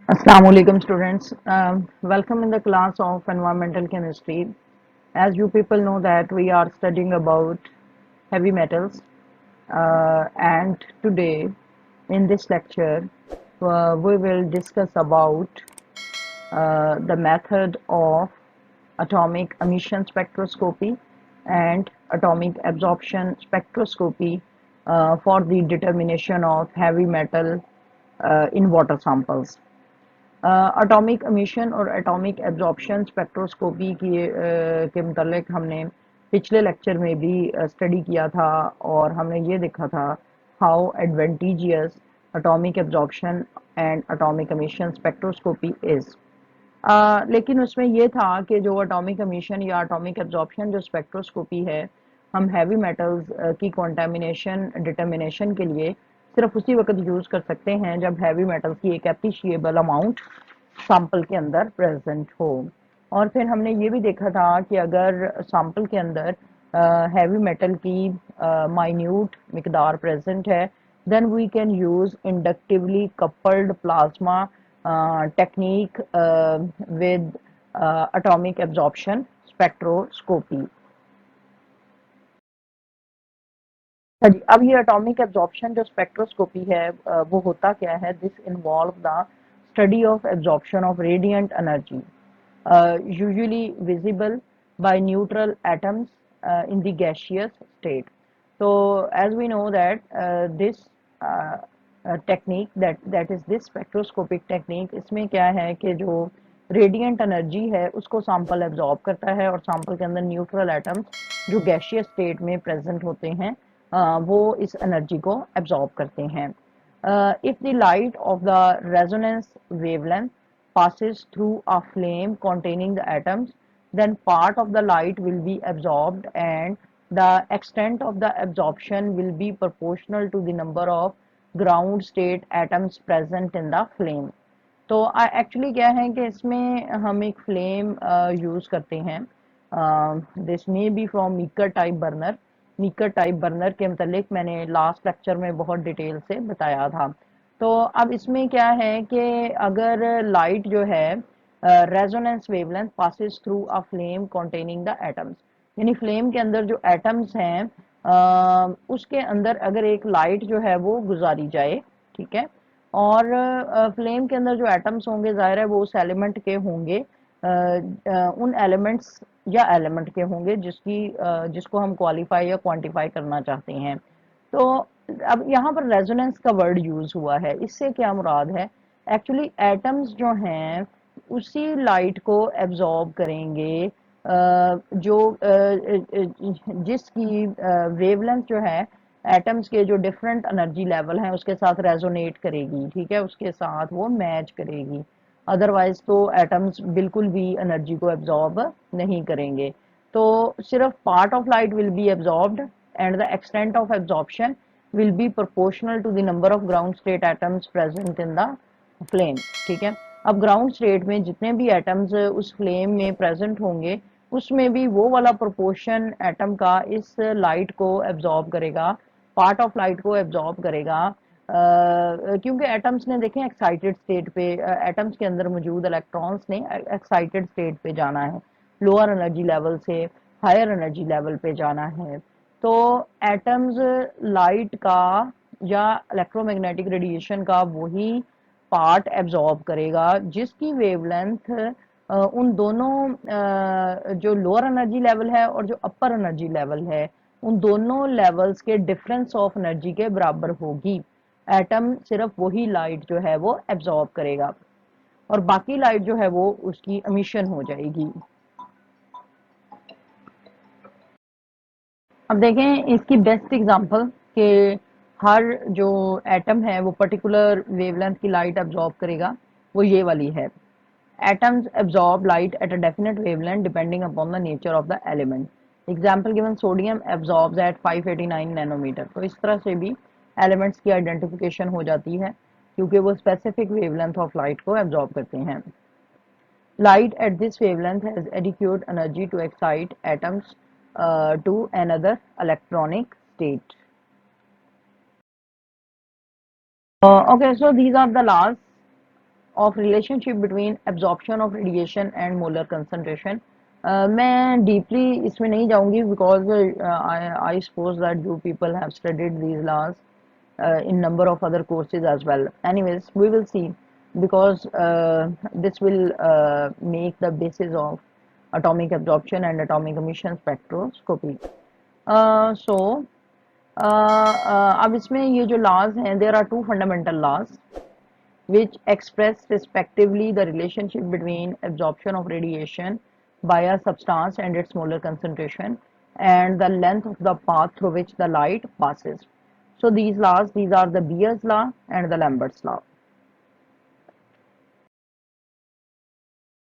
Assalamu alaikum students. Welcome in the class of environmental chemistry. As you people know that we are studying about heavy metals and today in this lecture we will discuss about the method of atomic emission spectroscopy and atomic absorption spectroscopy for the determination of heavy metal in water samples. Atomic emission और atomic absorption spectroscopy के मतलब हमने पिछले lecture में भी study किया था और हमने ये देखा था how advantageous atomic absorption and atomic emission spectroscopy is. लेकिन उसमें ये था कि जो एटॉमिक एमिशन या एटॉमिक एब्जॉर्प्शन जो स्पेक्ट्रोस्कोपी है हम हैवी मेटल्स की कॉन्टेमिनेशन डिटर्मिनेशन के लिए सिर्फ उसी वक्त यूज कर सकते हैं जब हैवी मेटल्स की एक एप्रिशिएबल अमाउंट सैंपल के अंदर प्रेजेंट हो। और फिर हमने ये भी देखा था कि अगर सैंपल के अंदर हैवी मेटल की माइन्यूट मिकदार प्रेजेंट है then we can use inductively coupled plasma technique with atomic absorption spectroscopy। जी, अब ये एटॉमिक एब्जॉर्प्शन जो स्पेक्ट्रोस्कोपी है वो होता क्या है? This involve the study of absorption of radiant energy usually visible by neutral atoms in the gaseous state. So as we know that this technique that is this spectroscopic technique इसमें क्या है कि जो रेडिएंट एनर्जी है उसको sample absorb करता है और सैंपल के अंदर न्यूट्रल एटम्स जो गैसियस स्टेट में प्रेजेंट होते हैं वो इस एनर्जी को एब्जॉर्ब करते हैं। If the light of the resonance wavelength passes through a flame containing the atoms, then part of the light will be absorbed and the extent of the absorption will be proportional to the number of ground state atoms present in the flame। तो actually क्या है कि इसमें हम एक flame use करते हैं। This may be from Meker type burner. Meker type burner के मतलब मैंने लास्ट लेक्चर में बहुत डिटेल से बताया था। तो अब इसमें क्या है कि अगर लाइट जो है resonance wavelength passes through a flame containing the atoms, यानी फ्लेम के अंदर जो एटम्स हैं उसके अंदर अगर एक लाइट जो है वो गुजारी जाए, ठीक है, और फ्लेम के अंदर जो एटम्स होंगे जाहिर है वो उस एलिमेंट के होंगे, उन एलिमेंट्स या एलिमेंट के होंगे जिसको हम क्वालिफाई या क्वांटिफाई करना चाहते हैं। तो अब यहाँ पर रेजोनेंस का वर्ड यूज हुआ है, इससे क्या मुराद है? एक्चुअली एटम्स जो हैं उसी लाइट को एब्जॉर्ब करेंगे जो जिसकी वेवलेंथ जो है एटम्स के जो डिफरेंट एनर्जी लेवल हैं उसके साथ रेजोनेट करेगी, ठीक है, उसके साथ वो मैच करेगी। अदरवाइज तो एटम्स बिल्कुल भी एनर्जी को एब्जॉर्ब नहीं करेंगे। तो सिर्फ part of light will be absorbed and the extent of absorption will be proportional to the number of ground state atoms present in the flame। ठीक है, अब ग्राउंड स्टेट में जितने भी एटम्स उस फ्लेम में प्रेजेंट होंगे उसमें भी वो वाला प्रोपोर्शन एटम का इस लाइट को एब्जॉर्ब करेगा, पार्ट ऑफ लाइट को एब्जॉर्ब करेगा। क्योंकि एटम्स ने देखें एक्साइटेड स्टेट पे, एटम्स के अंदर मौजूद इलेक्ट्रॉन्स ने एक्साइटेड स्टेट पे जाना है, लोअर एनर्जी लेवल से हायर एनर्जी लेवल पे जाना है। तो एटम्स लाइट का या इलेक्ट्रोमैग्नेटिक रेडिएशन का वही पार्ट एब्जॉर्ब करेगा जिसकी वेवलेंथ उन दोनों जो लोअर एनर्जी लेवल है और जो अपर एनर्जी लेवल है उन दोनों लेवल्स के डिफरेंस ऑफ एनर्जी के बराबर होगी। एटम सिर्फ वही लाइट जो है वो एब्जॉर्ब करेगा और बाकी लाइट जो है वो उसकी एमिशन हो जाएगी। अब देखें इसकी बेस्ट एग्जांपल कि हर जो एटम है वो पर्टिकुलर वेवलेंथ की लाइट एब्जॉर्ब करेगा, वो ये वाली है। Atoms absorb light at a definite wavelength depending upon the nature of the element. Example given sodium absorbs at 589 nanometer. तो इस तरह से भी एलिमेंट्स की आइडेंटिफिकेशन हो जाती है क्योंकि वो स्पेसिफिक वेवलेंथ ऑफ लाइट को एब्जॉर्ब करते हैं। Light at this wavelength has adequate energy to excite atoms to another electronic state. Okay, so these are the laws of relationship between absorption of radiation and molar concentration. मैं deeply इसमें नहीं जाऊंगी because I suppose that you people have studied these laws in number of other courses as well. Anyways, we will see because this will make the basis of atomic absorption and atomic emission spectroscopy. So अब इसमें ये जो laws हैं, there are two fundamental laws which express respectively the relationship between absorption of radiation by a substance and its molar concentration and the length of the path through which the light passes. So these laws, these are the Beer's law and the Lambert's law.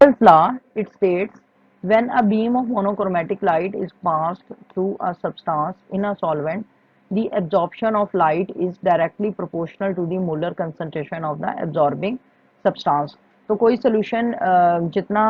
Beer's law, it states, when a beam of monochromatic light is passed through a substance in a solvent, the absorption of light is directly proportional to the molar concentration of the absorbing substance. तो कोई solution जितना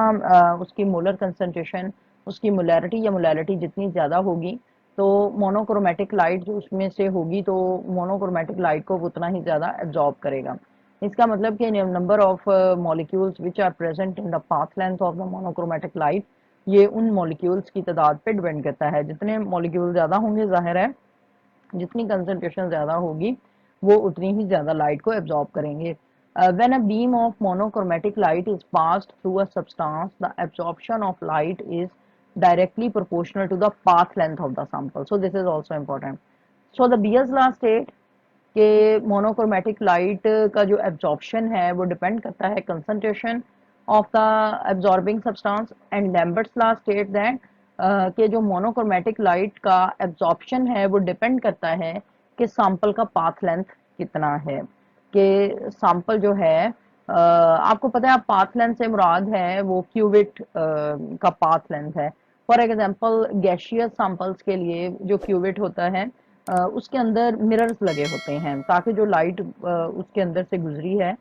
उसकी molar concentration, उसकी molarity या molality जितनी ज़्यादा होगी, तो मोनोक्रोमेटिक लाइट जो उसमें से होगी, तो मोनोक्रोमेटिक लाइट को उतना ही ज़्यादा एब्जॉर्ब करेगा. इसका मतलब कि number of molecules which are present in the path length of the monochromatic light, ये उन मॉलिक्यूल्स की तादाद पे डिपेंड करता है. जितने मॉलिक्यूल ज़्यादा होंगे, जाहिर है जितनी कंसंट्रेशन ज़्यादा होगी वो उतनी ही ज़्यादा लाइट को एब्जॉर्ब करेंगे. When a beam of monochromatic light is passed through a substance, the absorption of light is directly proportional to the path length of the sample. So this is also important. So the Beer's law state कि monochromatic light का जो absorption है वो depend करता है concentration of the absorbing substance, and Lambert's law state that कि जो monochromatic light का एब्जॉर्प्शन है वो डिपेंड करता है कि सैंपल का पाथ लेंथ कितना है. कि सैंपल जो है आपको पता है पाथ लेंथ से मुराद है वो क्यूबिट का पाथ लेंथ है. फॉर एग्जांपल गैशियस सैंपल्स के लिए जो क्यूबिट होता है उसके अंदर मिरर्स लगे होते हैं ताकि जो लाइट उसके अंदर से गुजरी है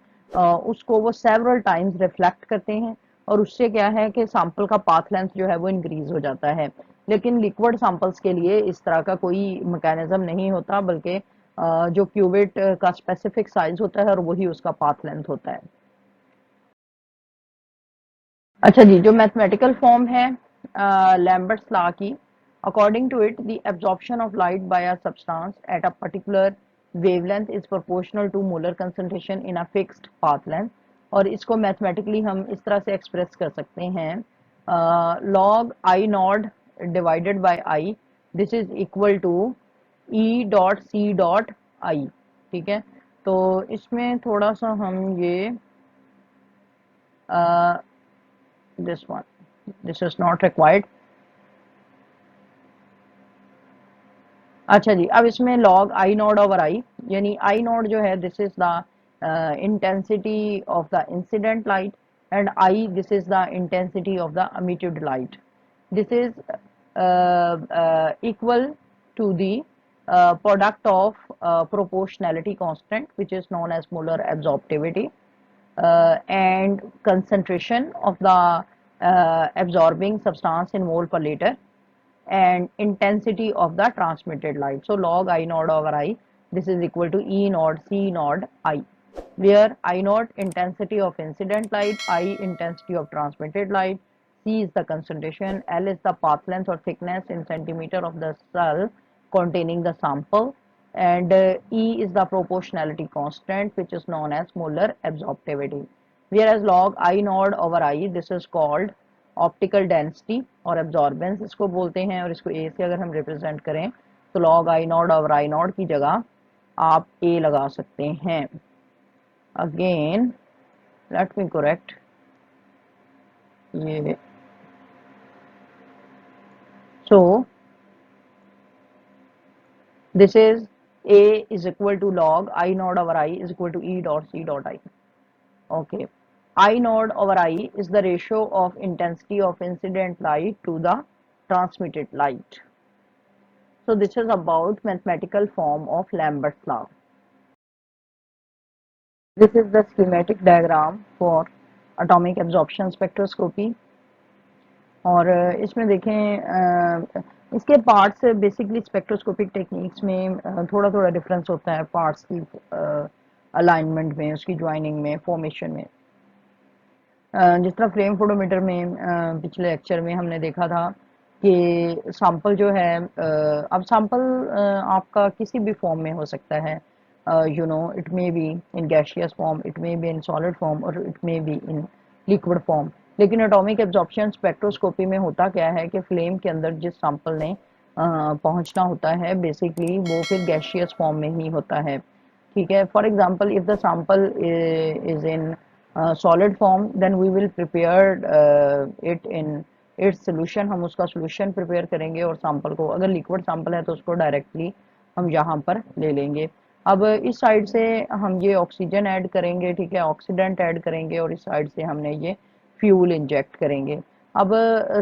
उसको वो सेवरल टाइम्स रिफ्लेक्ट करते हैं और उससे क्या है कि सैंपल का पाथ लेंथ जो है वो इंक्रीज हो जाता है. लेकिन लिक्विड सैंपल्स के लिए इस तरह का कोई मैकेनिज्म नहीं होता, बल्कि जो क्यूबिट का स्पेसिफिक साइज होता है और वही उसका पाथ लेंथ होता है. अच्छा जी, जो मैथमेटिकल फॉर्म है लैम्बर्ट्स लॉ की, according to it the absorption of light by a substance at a particular wavelength is proportional to molar concentration in a fixed path length. और इसको मैथमेटिकली हम इस तरह से एक्सप्रेस कर सकते हैं, log I naught divided by I, this is equal to E dot C dot I. ठीक है, तो इसमें थोड़ा सा हम ये this one, this is not required. अच्छा जी, अब इसमें log I not over I, यानी I नॉट जो है this is the intensity of the incident light and I this is the intensity of the emitted light. This is equal to the product of proportionality constant, which is known as molar absorptivity, and concentration of the absorbing substance in mole per liter, and intensity of the transmitted light. So log I naught over I, this is equal to E naught C naught I, where I naught intensity of incident light, I intensity of transmitted light, C is the concentration, L is the path length or thickness in centimeter of the cell containing the sample, and E is the proportionality constant, which is known as molar absorptivity. Whereas log I naught over I, this is called optical density और absorbance इसको बोलते हैं, और इसको ए से अगर हम represent करें तो लॉग आई नॉट और आई नॉट की जगह आप ए लगा सकते हैं. अगेन लेट मी करेक्ट ये. So this is a is equal to log I naught over I is equal to E dot C dot I. Okay, I naught over I is the ratio of intensity of incident light to the transmitted light. So this is about mathematical form of Lambert's law. This is the schematic diagram for atomic absorption spectroscopy. और इसमें देखें इसके parts basically spectroscopic techniques में थोड़ा थोड़ा difference होता है parts की अलाइनमेंट में, उसकी ज्वाइनिंग में, फॉर्मेशन में. जिस तरह फ्लेम फोटोमीटर में पिछले लेक्चर में हमने देखा था कि सैंपल जो है अब सैंपल आपका किसी भी फॉर्म में हो सकता है, you know it may be in gaseous form, it may be in solid form और it may be in liquid form. लेकिन एटॉमिक एब्जॉर्प्शन स्पेक्ट्रोस्कोपी में होता क्या है कि फ्लेम के अंदर जिस सैंपल ने पहुंचना होता है बेसिकली वो फिर गैसियस फॉर्म में ही होता है। ठीक है, for example if the sample is in solid form then we will prepare it in its solution, हम उसका सोल्यूशन प्रिपेयर करेंगे और सैंपल को, अगर लिक्विड सैंपल है तो उसको डायरेक्टली हम यहाँ पर ले लेंगे। अब इस साइड से हम ये ऑक्सीजन ऐड करेंगे, ठीक है, ऑक्सीडेंट ऐड करेंगे और इस साइड से हमने ये फ्यूल इंजेक्ट करेंगे। अब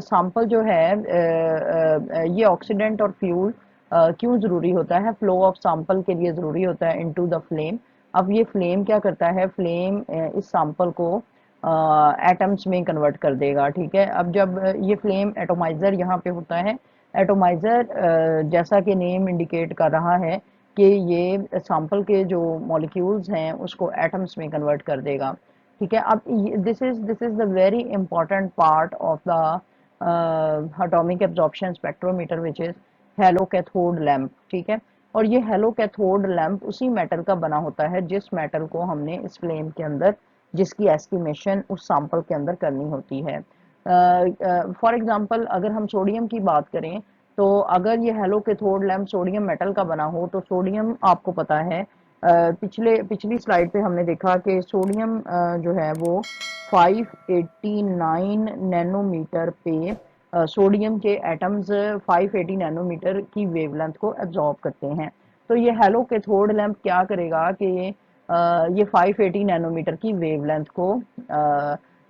सैंपल जो है ये ऑक्सीडेंट और फ्यूल क्यों ज़रूरी होता है, फ्लो ऑफ सैंपल के लिए ज़रूरी होता है इनटू द फ्लेम। अब ये फ्लेम क्या करता है, फ्लेम इस सैंपल को एटम्स में कन्वर्ट कर देगा। ठीक है, अब जब ये फ्लेम एटोमाइजर यहाँ पे होता है, एटोमाइजर जैसा कि नेम इंडिकेट कर रहा है कि ये सैंपल के जो मॉलिक्यूल्स हैं उसको एटम्स में कन्वर्ट कर देगा। ठीक है, अब this is the very important part of the atomic absorption spectrometer which is hello cathode lamp. ठीक है, और ये हेलो कैथोड लैंप उसी मेटल का बना होता है जिस मेटल को हमने इस फ्लेम के अंदर, जिसकी एस्टिमेशन उस सैंपल के अंदर करनी होती है। फॉर एग्जांपल अगर हम सोडियम की बात करें तो अगर ये hello cathode lamp sodium metal का बना हो तो सोडियम आपको पता है पिछली स्लाइड पे हमने देखा कि सोडियम जो है वो 589 नैनोमीटर पे सोडियम के एटम्स 580 नैनोमीटर की वेवलेंथ को एब्जॉर्ब करते हैं। तो ये हेलो कैथोड लैंप क्या करेगा कि ये 580 नैनोमीटर की वेवलेंथ को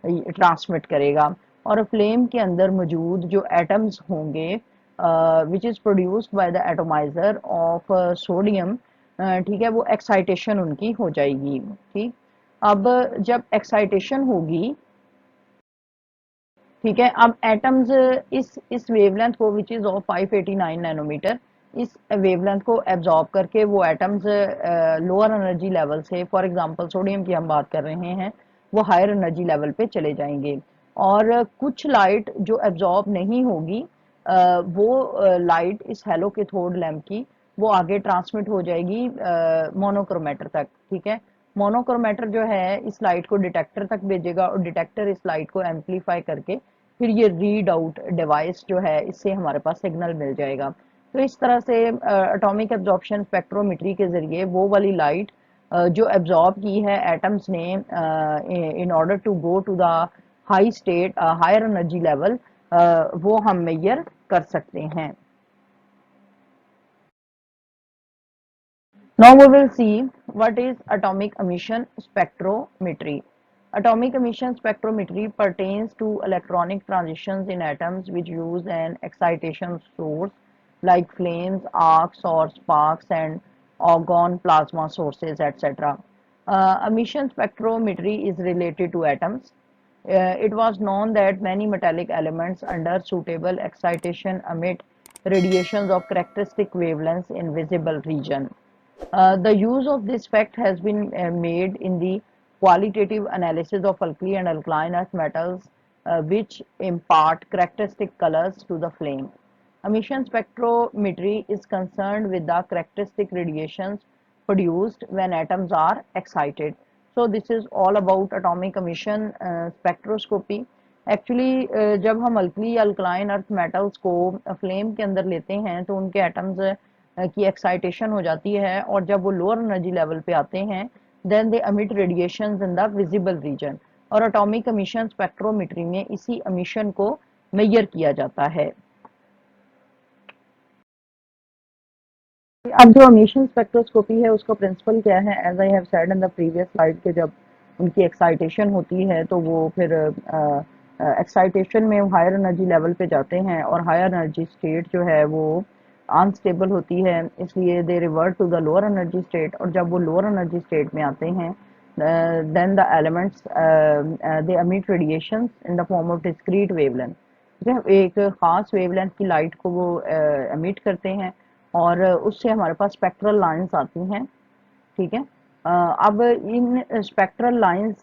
ट्रांसमिट करेगा और फ्लेम के अंदर मौजूद जो एटम्स होंगे which is produced by the atomiser of sodium, ठीक है, वो एक्साइटेशन उनकी हो जाएगी। ठीक, अब जब एक्साइटेशन होगी, ठीक है, अब एटम्स इस वेवलेंथ को विच इज ऑफ 589 नैनोमीटर, इस वेवलेंथ को एब्जॉर्ब करके वो एटम्स लोअर एनर्जी लेवल से, फॉर एग्जांपल सोडियम की हम बात कर रहे हैं, वो हायर एनर्जी लेवल पे चले जाएंगे और कुछ लाइट जो एब्जॉर्ब नहीं होगी वो लाइट इस हेलो कैथोड लैंप की वो आगे ट्रांसमिट हो जाएगी मोनोक्रोमेटर तक। ठीक है, मोनोक्रोमेटर जो है इस लाइट को डिटेक्टर तक भेजेगा और डिटेक्टर इस लाइट को एम्पलीफाई करके फिर ये रीड आउट डिवाइस जो है इससे हमारे पास सिग्नल मिल जाएगा। तो इस तरह से एटॉमिक एब्जॉर्प्शन स्पेक्ट्रोमेट्री के जरिए वो वाली लाइट जो एब्जॉर्ब की है एटम्स ने in order to go to the high state higher energy level, वो हम मेजर कर सकते हैं। Now we will see what is atomic emission spectrometry. Atomic emission spectrometry pertains to electronic transitions in atoms which use an excitation source like flames, arcs or sparks and argon plasma sources, etc. Emission spectrometry is related to atoms. It was known that many metallic elements under suitable excitation emit radiations of characteristic wavelengths in visible region. The use of this fact has been made in the qualitative analysis of alkali and alkaline earth metals, which impart characteristic colors to the flame. Emission spectrometry is concerned with the characteristic radiations produced when atoms are excited. So this is all about atomic emission spectroscopy. Actually जब हम alkali alkaline earth metals को flame के अंदर लेते हैं तो उनके atoms की एक्साइटेशन हो जाती है और जब वो लोअर एनर्जी लेवल पे आते हैं then they emit radiations in the visible region और एटॉमिक एमिशन स्पेक्ट्रोमेट्री में इसी एमिशन को मेजर किया जाता है। अब जो एमिशन स्पेक्ट्रोस्कोपी है उसका प्रिंसिपल क्या है, as I have said in the previous slide के जब उनकी एक्साइटेशन होती है तो वो फिर एक्साइटेशन में हायर एनर्जी लेवल पे जाते हैं और हायर एनर्जी स्टेट जो है वो अनस्टेबल होती है, इसलिए they revert to the lower energy state और जब वो लोअर एनर्जी स्टेट में आते हैं then the elements they emit radiations in the form of discrete wavelength. ठीक है, एक खास वेवलेंथ की लाइट को वो एमिट करते हैं और उससे हमारे पास स्पेक्ट्रल लाइंस आती हैं। ठीक है, अब इन स्पेक्ट्रल लाइंस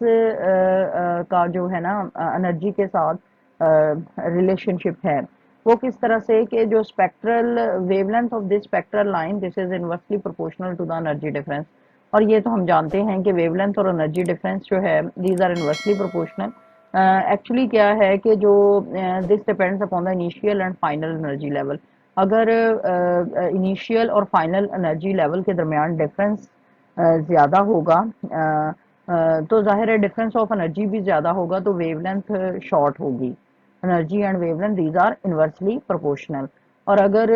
का जो है ना एनर्जी के साथ रिलेशनशिप है, वो किस तरह से कि जो spectral wavelength of this spectral line this is inversely proportional to the energy difference. और ये तो हम जानते हैं कि वेवलेंथ और एनर्जी डिफरेंस जो है these are inversely proportional. Actually क्या है कि जो this depends upon the initial and final energy level. अगर इनिशियल और फाइनल एनर्जी लेवल के दरमियान डिफरेंस ज़्यादा होगा, तो ज़ाहिर है डिफरेंस ऑफ एनर्जी भी ज़्यादा होगा, तो वेवलेंथ शॉर्ट होगी। Energy and wavelength these are inversely proportional. और अगर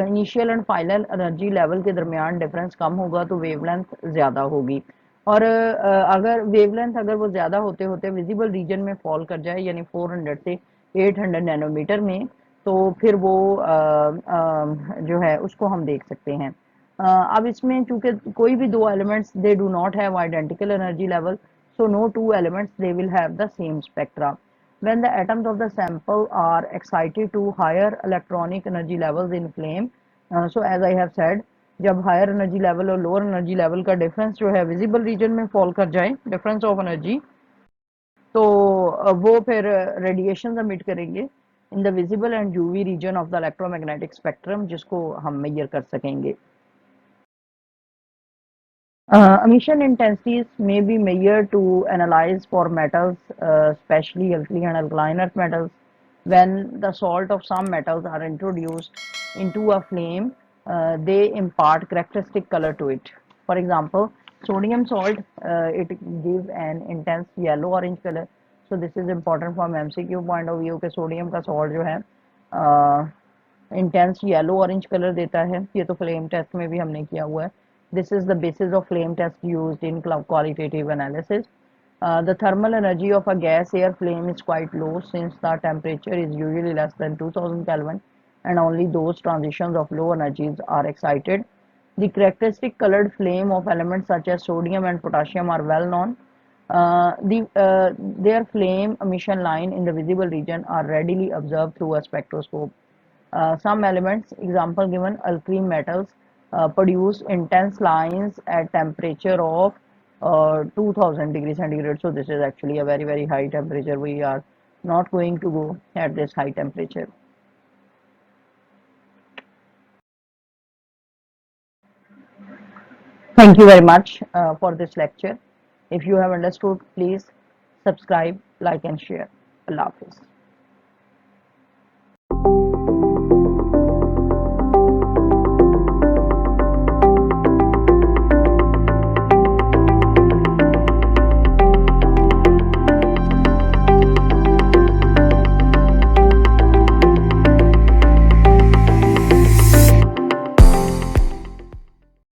initial and final energy level के दरमियान डिफरेंस कम होगा तो वेवलेंथ ज़्यादा होगी। और अगर वेवलेंथ अगर वो ज़्यादा होते होते विजिबल रीजन में फॉल कर जाए, यानी 400 से 800 नैनोमीटर में, तो फिर वो जो है उसको हम देख सकते हैं। अब इसमें चूंकि कोई भी दो elements they do not have identical energy level, so no two elements they will have the same spectra. When the atoms of the sample are excited to higher electronic energy levels in flame, so as I have said, जब higher energy level और lower energy level का difference जो है visible region में fall कर जाए, difference of energy, तो वो फिर रेडिएशन एमिट करेंगे in the visible and UV region of the electromagnetic spectrum, जिसको हम मेजर कर सकेंगे। Emission intensities may be measured to analyze for metals, especially alkali and alkaline earth metals. When the salt of some metals are introduced into a flame, they impart characteristic color to it. For example, sodium salt, it gives an intense yellow orange color. So this is important from MCQ point of view कि sodium का salt जो है intense yellow orange colour देता है। ये तो flame test में भी हमने किया हुआ है। This is the basis of flame test used in qualitative analysis. The thermal energy of a gas air flame is quite low since the temperature is usually less than 2000 Kelvin and only those transitions of low energies are excited. The characteristic colored flame of elements such as sodium and potassium are well known. Their flame emission line in the visible region are readily observed through a spectroscope. Some elements, example given, alkali metals, produce intense lines at temperature of 2000 degrees centigrade. So this is actually a very high temperature. We are not going to go at this high temperature. Thank you very much for this lecture. If you have understood, please subscribe, like and share. Allah Hafiz.